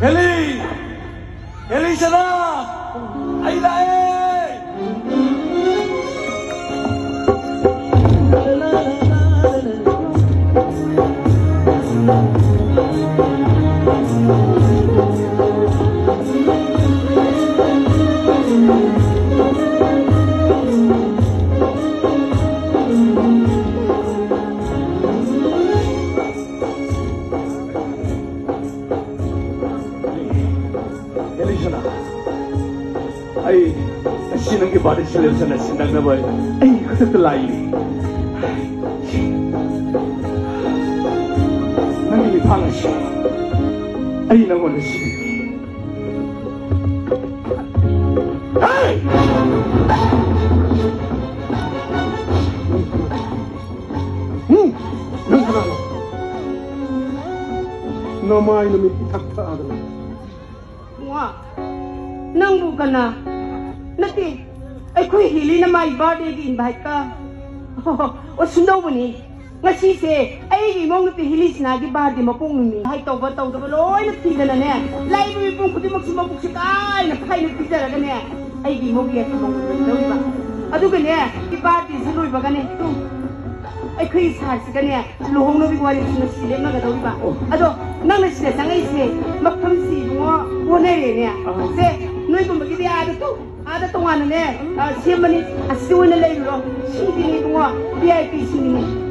Heli sana, ay lae. Sinang ibadah sila sana sinang na ba? Ay, katatalay. Nangilipang siya. Ay, nangon na siya. Ay! Nang kanala. Namay na may itaktaan. Nga. Nang buka na. Nati, ay kuy hili na may birthday gi invite ka. O sundaw mo ni. Ngasi se, ay imong nati hili sinagi birthday mo pong ni. Hay taw ba loy nagtila na niya. Lai mo ipong kuti magsumabok si kay nakay nagtila na niya. Ay gimo giya sa mong daw ba. Adu kanya, ki birthday sa loy ba gani. Ay kuy sar sa kanya, luhong no bigwari sa sile na daw ba. Ado, nang nasile sangay se, magpamsi mo wala niya. Se, noy kung magidi ada to. Ada tungan na siya man asiwa na lang ro. Hindi ni ko VIP sini.